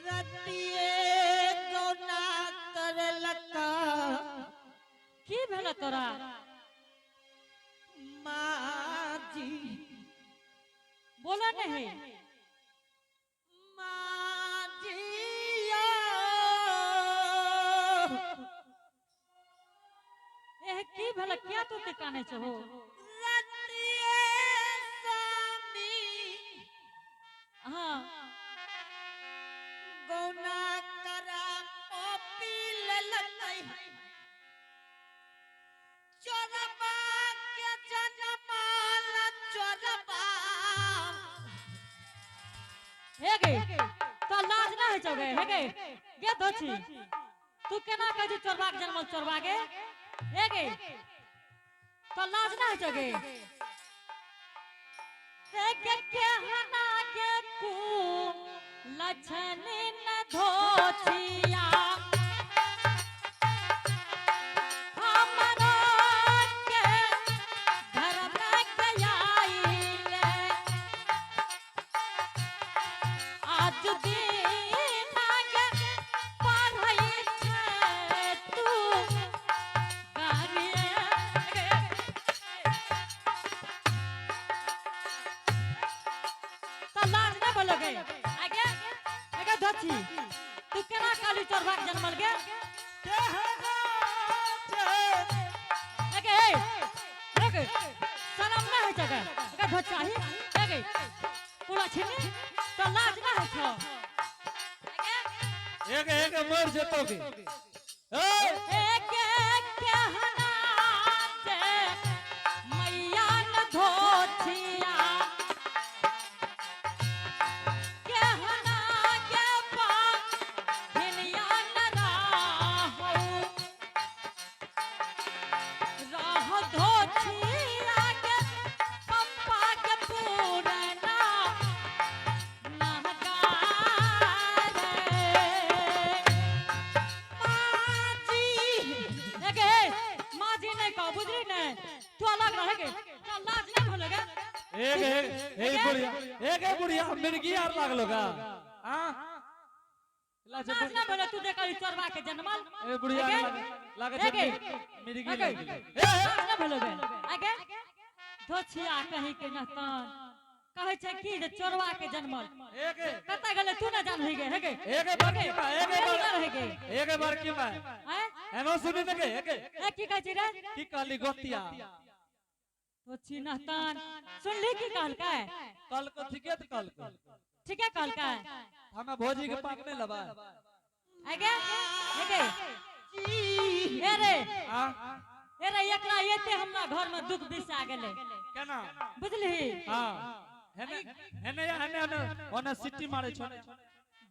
रतिए गौना करलका की भेल तोरा माजी बोला नहीं माजिया की भेल क्या तू ते काने छो रतिए स्वामी हाँ गौना करा पपी ललकै चोरबा के जनमाल चोरबा हे गे तो लाज ना है छो गे हे गे के दोछी तू केना कह दी चोरबा के जन्म चोरबा गे हे गे तो लाज ना है छो गे के हना के कु लछन न धोछिया हमरा के घर में गयाइले आज दिन आगे पढ़ै छै तू गारिए तो लाज ना बोलो गे आगे आगे धोछी तू केना काली चोरबा के जन्मल गे आगे आगे शरम ना है जगह आगे धोछाही आगे पूरा छिनी तो लाज ना है छो एक एक मर जतोगे एक कहना से मैया न धोछिया कहना के पास हिनिया न राहो राह धोछिया के पप्पा के पूरना एक बुढ़िया मिर्गी आर लागलो का हां ना बोले तू देखा चोरबा के जन्मल ए बुढ़िया लागे मिर्गी लागे ना बोले आगे धोछिया कहीं के नतन कहे छै की जे चोरबा के जन्मल एक कत गेले तू ना जान होई गे हेगे एक बार की बा एक बार की बा हैं एनो सुनी न के ए की कहै छी रे की कहली गोतिया धोछी नतन सुनली की कहल का कल को ठीके त कल को ठीके कहल का हमें भोजी के पाक नहीं लबा आगे हेगे ए रे हां एकरा एते हमरा घर में दुख बिसा गेले केना बुझली हां हेने ओने सिटी मारे छ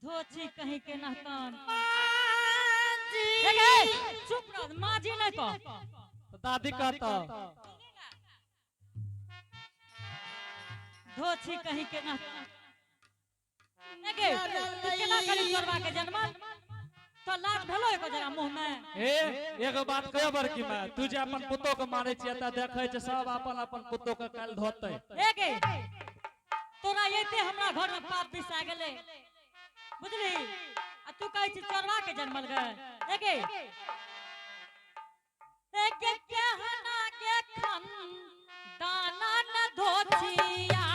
धोछी कहीं के नहतन माजी हेगे चुप रह माजी नहीं कह दादी कहता धोछी कहीं के नहतन हेगे तू केना करी चोरबा के जन्म तो लाज भेलो एको जगह मुंह में ए एगो बात कहियो बड़की मां तू जे अपन पुतो के मारे छियै त देखै छै सब अपन अपन पुतो के काल धोतै हेगे तोरा एते हमरा घर में पाप बिसा गेले बुझली आ तू कहै छी चोरबा के जन्मल गे हेगे एके कहना के खन दाना न धोछिया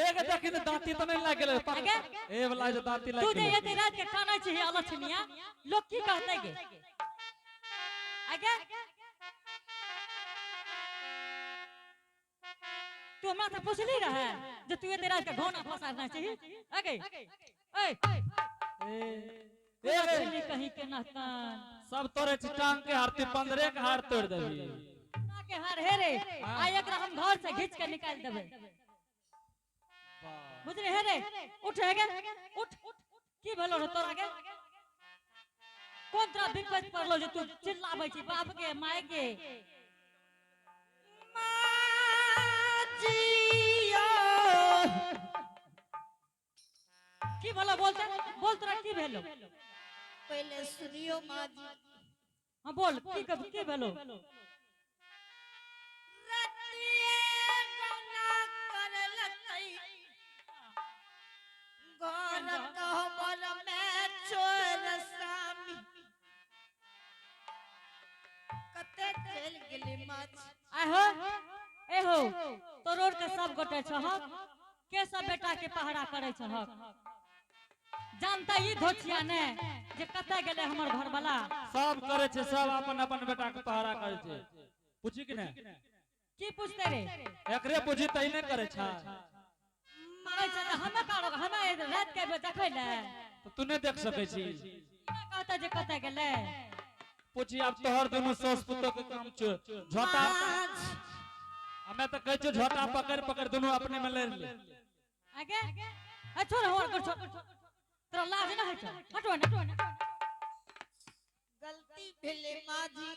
एक देखी न दांती तो नहीं लाग गेले ए वाला जो दांती लाग तू जे गेले ये रात के काना छी अलछनिया लोग की कहते गे आगे तू हमरा से पूछली रहे जे तू ये रात के घोना फसाना छी आगे ए ए कहीं के ना कान सब तोरे टांग के हारती 15 के हार तोड़ देबी ना के हार हे रे आ एकरा हम घर से घिच के निकाल देबे बुझले हे रे उठ हे गे उठ की भेलो रे तोरा गे कोन तरह विपद पड़लो जे तू चिल्लाबै छी बाप के माय के की भेलो बोल तोरा की भेलो पहले सुनियो माँ जी हां बोल की भेलो रतिए गौना करल कई घर कहबर में चोर सामी कते चल गेली माँ जी आहो एहो तो रोड के सब गोटे छहक के सब बेटा के पहरा करे छहक जानता ई धोछिया ने जे कते गेले हमर घर वाला सब करे छे सब अपन अपन बेटा के पहरा करे छे पूछी कि ने की पूछते रे एकरे पूछी तई ने करे छा माय से हम कारो हम रात के देखै ले तो तू ने देख सकै छी कहता जे कते गेले पूछी अब तोहर दोनों सस पुतो के काम छ झोटा हमें तो कहै छ झोटा पकड़ पकड़ दोनों अपने में ले ले आगे आ छोड़ हो कर छोड़ तेरा लाज ना है हटो ना गलती भेले माँ जी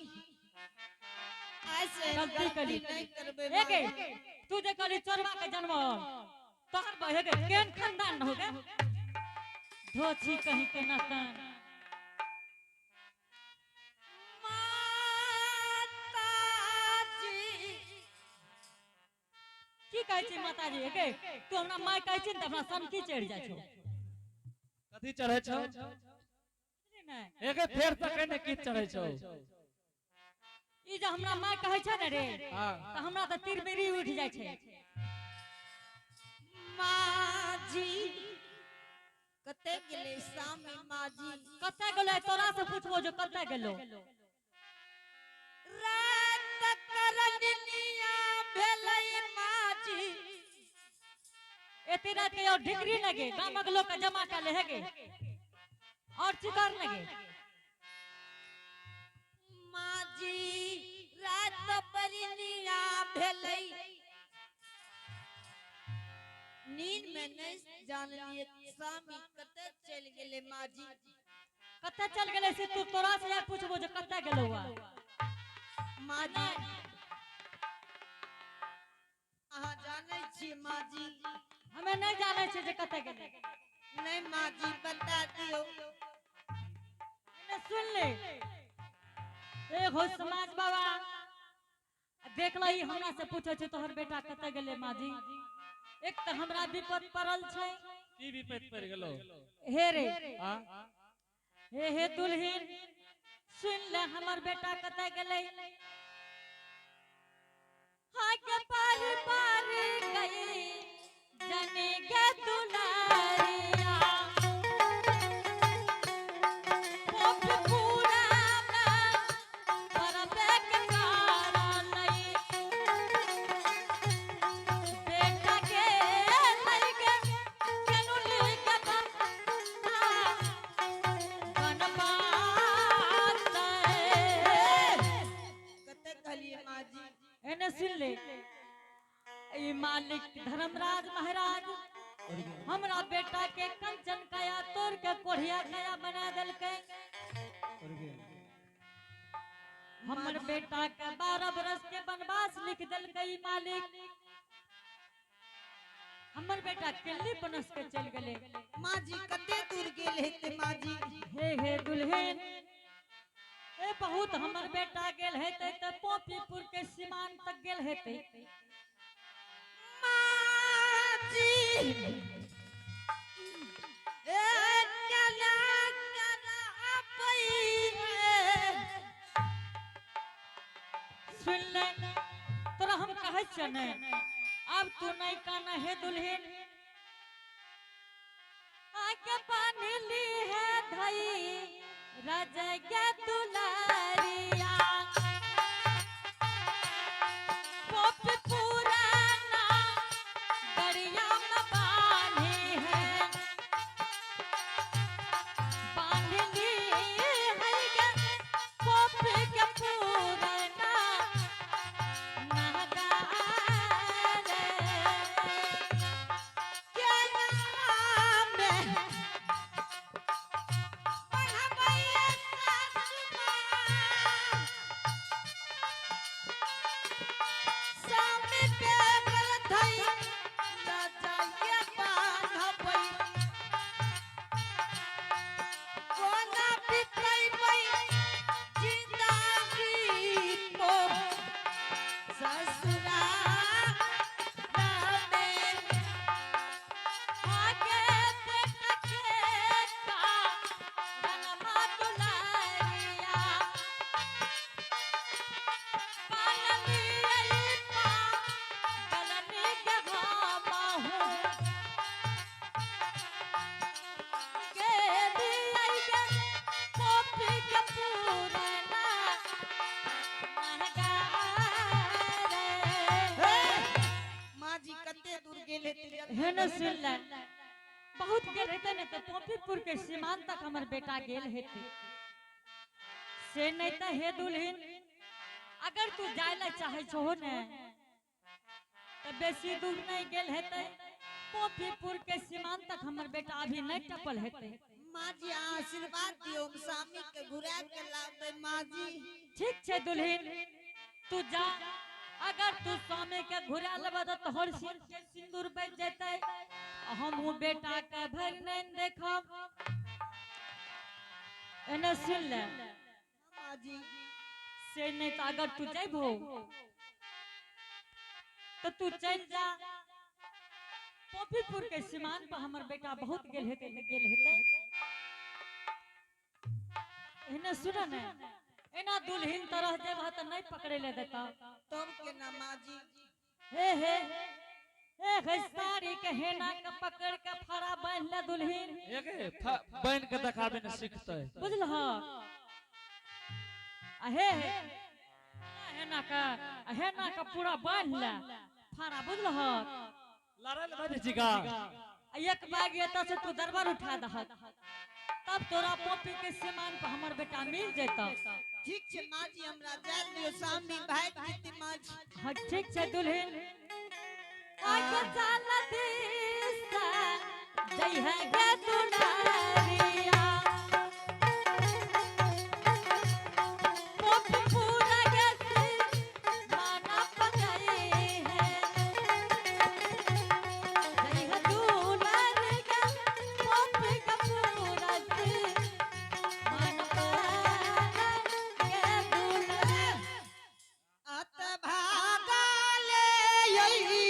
ऐसे गलती करी नहीं करबे एके तू जे कली चोरवा के जन्म तोहर बहे के केन खानदान न होगे धोछी कहीं के ना कान की कहै छी माताजी एके तू हमरा माय कहै छी त हमरा सन की चढ़ जाय छौ कथि चढ़ै छौ एके फेर तक ने की चढ़ै छौ ई जे हमरा माय कहै छै ने रे त हमरा त तिरमिरी उठ जाय छै माँ जी कते गेले सामी माँ जी कते गेलो तोरा से पूछबो जो कते गेलो रात करनिया भेलै माँ जी एते रात के और ढिकरी लगे गामक लोग के जमा कर ले हेगे और चिकार लगे माँ जी रात परनिया भेलै नींद में नहीं जान लिए सामी कते चल गेले माँ जी कते चल गेले से तू तोरा से यार पूछबो जो कते गेलो हुआ माँ जी अहाँ जानै छी माँ जी हमें नहीं जाने छे जे कते गेले नहीं माँ जी बता दियो ने सुन ले ए हो समाज बाबा देख लई हमरा से पूछे छे तोहर बेटा कते गेले माँ जी एक त हमरा विपद पड़ल छै की विपद पड़ गेलो हे रे हां हे दुल्हन सुन ले हमर बेटा कते गेले हां के पार पार गई जने के दुलारिया पोप पूरा में परबे के कारा नहीं बेटा के लगे केनु लिखा बनबात कते कहलिए माँ जी एने सुन ले ई मालिक धर्मराज महाराज हमरा बेटा के कंचन काया तोड़ के कोढ़िया काया बना देलकै हमर बेटा के 12 बरस के वनवास लिख देलकै ई मालिक हमर बेटा केली बनस के चल गेले माँ जी कते दूर गेल हेते माँ जी हे दुल्हन ए बहुत हमर बेटा गेल हेते त पोपीपुर के सीमान तक गेल हेते माँ जी ए कला कला पई सुन ले तोरा हम कहै छ ने अब तू नहीं काना है दुल्हन आके पानी ली है धई राजा के दुलारिया पोप पुराना दरिया में बांधी है बांधी है के पोप के पुराना नगारे क्या नाम है बढ़ावैया सामने पे बरधई राजा ये बांधबै कोना बितई पई जिंदगी तो ससुरा में आगे देख के का रनमा दुलारिया पालनी अल्पा गलनी के घामाहू के दिया के पोपी के पुराना माँ जी कते दूर गेले है न सुन ले बहुत गेल हेते ने तो पोपीपुर के सीमांत तक हमर बेटा गेल हेते से नहीं त हे दुल्हन अगर तू जाय ला चाहे छो ने तो बेसी दूर नहीं गेल हेते पोपीपुर के सीमांत तक हमर बेटा अभी नहीं टपल हेते माँ जी आशीर्वाद दियो स्वामी के घुरा के लाबे माँ जी ठीक छे दुल्हन तू जा अगर तू स्वामी के घुरा लेबा तो तोहर सिर के सिंदूर बच जेतै हम हूँ बेटा के भर नहीं देखब एने सुन ले माँ जी से नहीं तो अगर तू जेबो तो तू चल जा पोपीपुर के सीमान पर हमर बेटा बहुत गेल हेते एने सुन ने एना दुल्हन तरह जेबा त नहीं पकड़े ले देता तब के ना माँ जी हे हे साड़ी के हेना के पकड़ के फड़ा बांध ले दुल्हन एक बन के देखाबे न सीखतै बुझल ह हेना का पूरा बांध ले फड़ा बुझल ह लड़ल बजे जिगा एक बाग एता से तू दरबार उठा दहत तब तोरा पोपी के सीमान पर हमर बेटा मिल जेता ठीक छे माँ जी हमरा जान दियो स्वामी भाग जीती माँ जी हाँ ठीक छे दुल्हन आगे चल दिसा जय है गे दुलारिया पोपी पूरा गे माना पगई है जय है दुलारिया पोपी का पूरा माना पगई गे दुलारिया अत भागले यही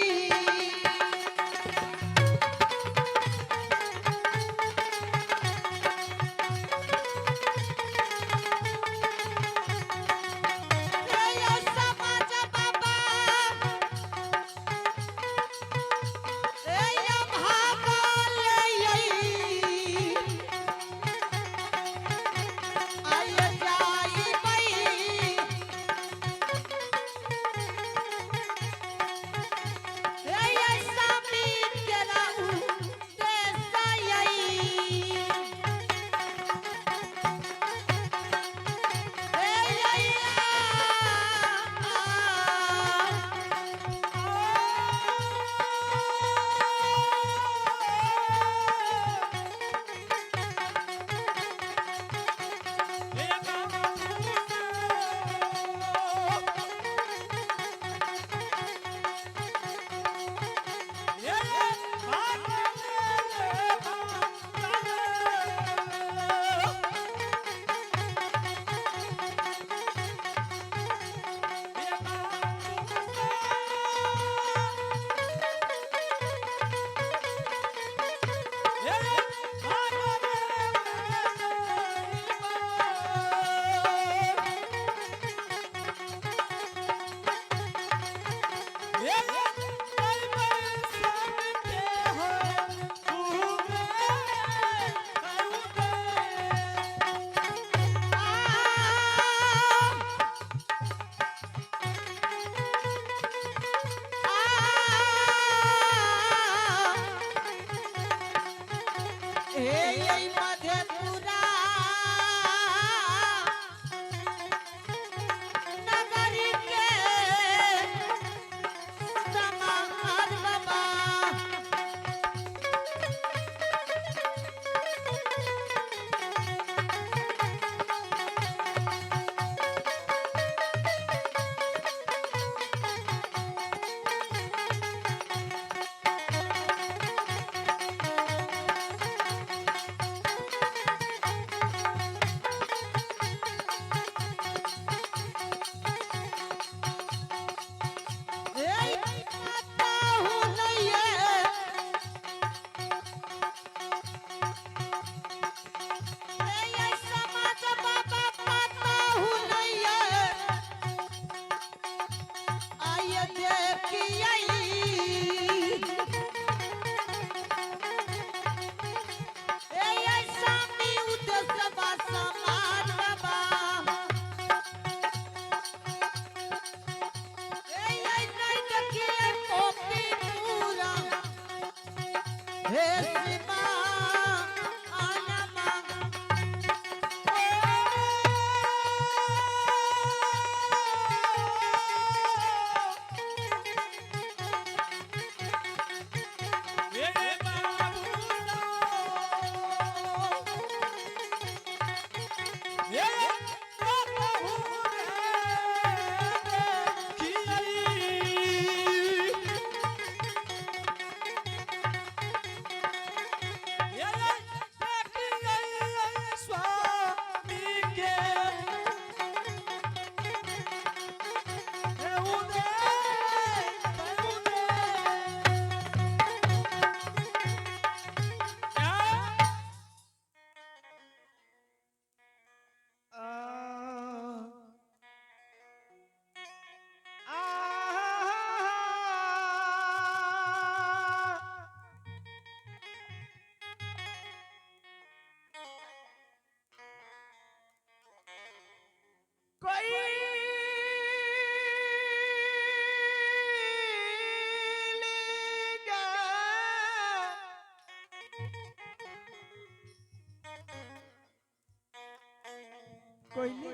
कोयली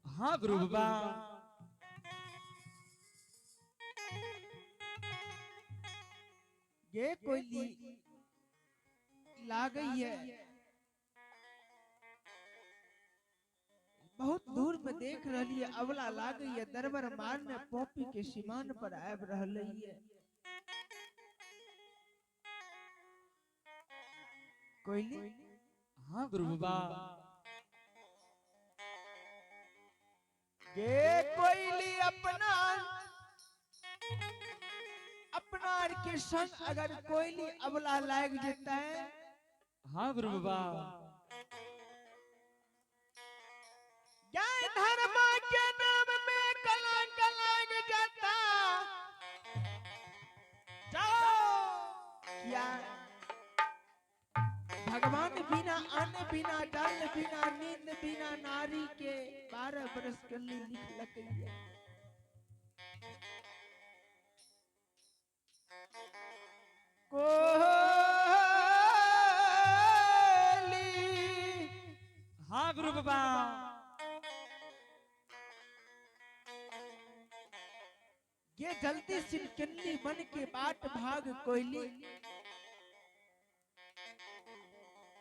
हाँ गुरु बाबा। ये कोयली ला गई है, बहुत दूर में देख रही है, अवला ला गई है, दरबार मारने पोपी के सीमान पर आब रही है। कोयली हाँ गुरु बाबा। ये कोयली अपना के संग अगर कोयली अबला लाग जाता है, हाँ गुरु बाबा। ज्ञान धर्म के नाम में कलंक लग जाता। क्या भगवान बिना अन्न बिना जल बिना नींद बिना नारी के 12 बरस के लिए लिख लगी है। हाँ गुरु बाबा। ये जल्दी सिलकिल्ली बन के बाट भाग कोयली,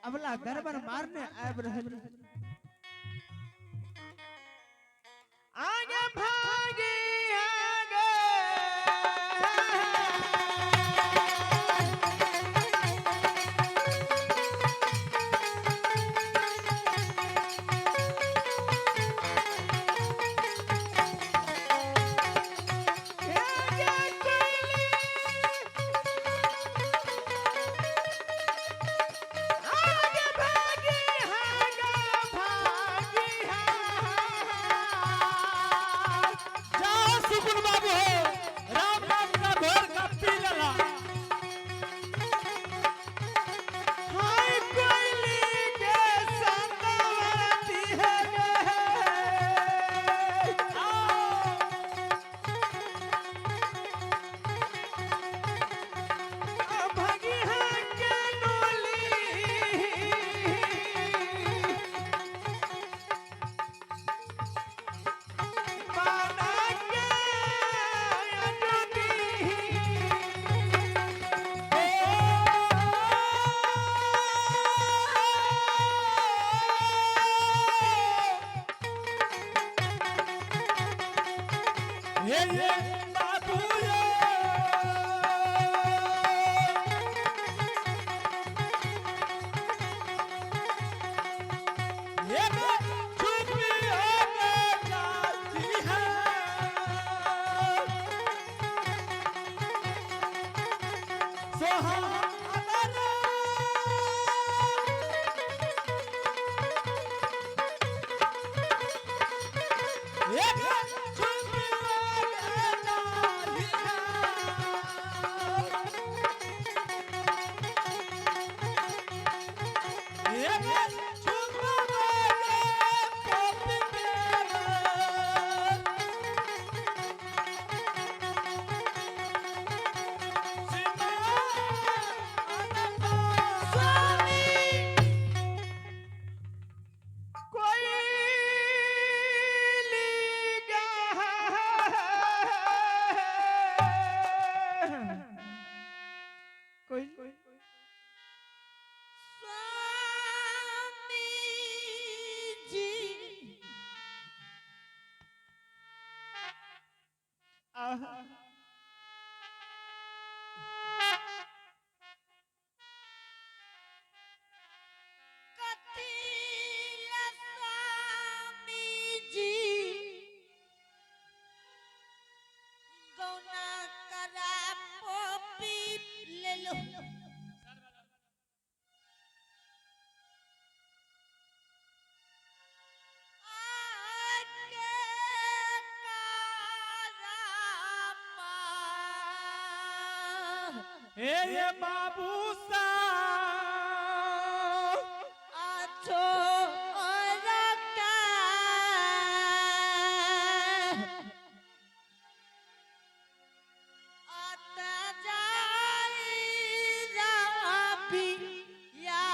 अबला दरबार मारने आब रहल। आगे भागी आगे ये बाबू सा आछो औरका आता जाई राबी या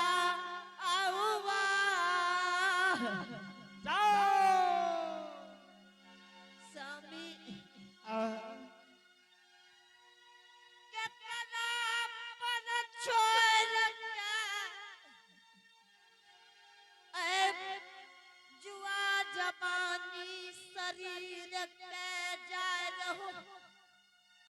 आवा जा जवानी शरीर के जाए